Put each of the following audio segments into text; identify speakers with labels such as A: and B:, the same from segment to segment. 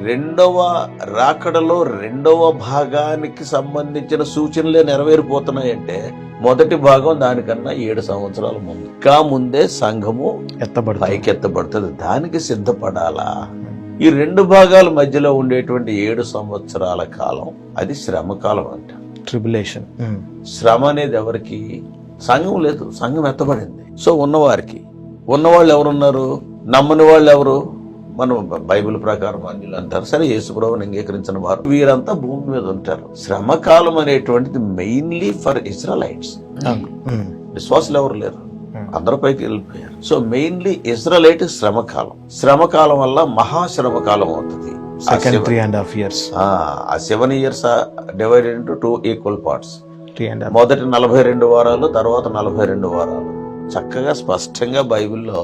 A: రెండవ రాకడలో రెండవ భాగానికి సంబంధించిన సూచనలే నెరవేరిపోతున్నాయంటే మొదటి భాగం దానికన్నా 7 సంవత్సరాల ముందు ముందే సంఘము పైకెత్తబడుతుంది. దానికి సిద్ధపడాలా? ఈ రెండు భాగాల మధ్యలో ఉండేటువంటి 7 సంవత్సరాల కాలం అది శ్రమ కాలం అంట.
B: ట్రిబులేషన్.
A: శ్రమ అనేది ఎవరికి? సంఘం లేదు, సంఘం ఎత్తబడింది. సో ఉన్నవారికి, ఉన్నవాళ్ళు ఎవరున్నారు? నమ్మని వాళ్ళు ఎవరు? మనం బైబిల్ ప్రకారం అన్యులు అంటారు. సరే, యేసుప్రభువుని అంగీకరించిన వారు వీరంతా భూమి మీద ఉంటారు. శ్రమకాలం అనేటువంటిది మెయిన్లీ ఫర్ ఇజ్రాయలైట్స్. విశ్వాసులు ఎవరు లేరు, అందరూ పైకి వెళ్ళిపోయారు. సో మెయిన్లీ ఇజ్రాయలైట్ శ్రమకాలం. శ్రమకాలం వల్ల మహాశ్రమకాలం అవుతుంది.
B: 3.5 years.
A: ఆ 7 years divided into 2 equal parts.
B: 3.5.
A: మొదటి 42 వారాలు, తర్వాత 42 వారాలు. చక్కగా స్పష్టంగా బైబిల్లో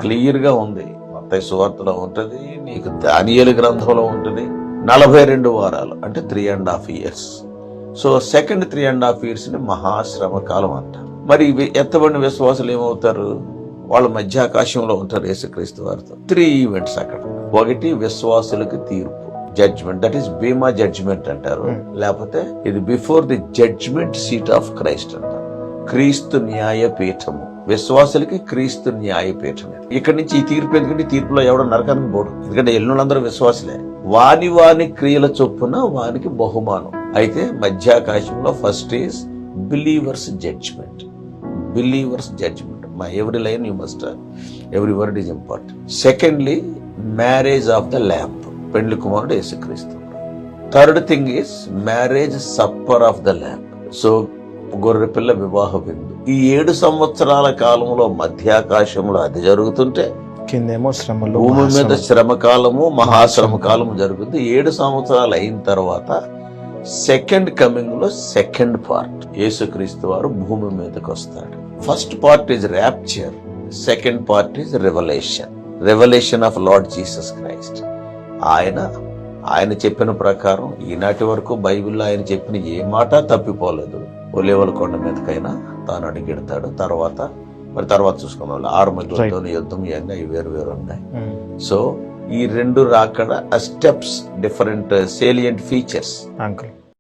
A: క్లియర్ గా ఉంది. మత్తయి సువార్తలో ఉంటది, నీకు దానియేలు గ్రంథంలో ఉంటది. 42 వారాలు అంటే 3.5 years. సో సెకండ్ 3.5 years ని మహాశ్రమ కాలం అంట. మరి ఎత్తబడిన విశ్వాసులు ఏమవుతారు? వాళ్ళ మధ్య ఆకాశంలో ఉంటారు యేసుక్రీస్తు వారితో. 3 ఈవెంట్స్ అక్కడ. ఒకటి విశ్వాసులకి తీర్పు, judgement, that is bema judgement అంటారు. లేకపోతే ఇది before the judgement seat of Christ అంటారు. క్రీస్తు న్యాయపీఠము. విశ్వాసులకి క్రీస్తు న్యాయపీఠం. ఇక్కడి నుంచి ఈ తీర్పు, ఎందుకంటే తీర్పులో ఎవడో నరకానికి పోడు, ఎందుకంటే ఎల్లుండందరూ విశ్వాసులే. వాని క్రియల చొప్పున వానికి బహుమానం. అయితే మధ్యాకాశంలో first is believers judgment. Believers judgment. My every line you must every word is important. Secondly, marriage of the lamb. పెండ్లి కుమారుడు యేసుక్రీస్తు. Third thing is marriage supper of the lamb. So గొర్రె పిల్ల వివాహ విందు. ఈ 7 సంవత్సరాల కాలంలో మధ్యాకాశంలో అది జరుగుతుంటే
B: కిందేమో శ్రమలు,
A: భూమి మీద శ్రమకాలము, మహాశ్రమకాలము జరుగుతుంది. 7 సంవత్సరాలు అయిన తర్వాత సెకండ్ కమింగ్ లో సెకండ్ పార్ట్ యేసుక్రీస్తు వారు భూమి మీదకి వస్తాడు. First part is rapture, second part is revolution. Revolution of lord Jesus Christ. ఆయన చెప్పిన ప్రకారం ఈనాటి వరకు బైబిల్లో ఆయన చెప్పిన ఏ మాట తప్పిపోలేదు. ఒలీవల కొండ మీదకైనా తాను అడిగెడతాడు. తర్వాత చూసుకున్నాం 6 మందితో యుద్ధం, ఇవన్నీ వేరు ఉన్నాయి. సో ఈ రెండు రాకడ steps, different salient features.
B: Uncle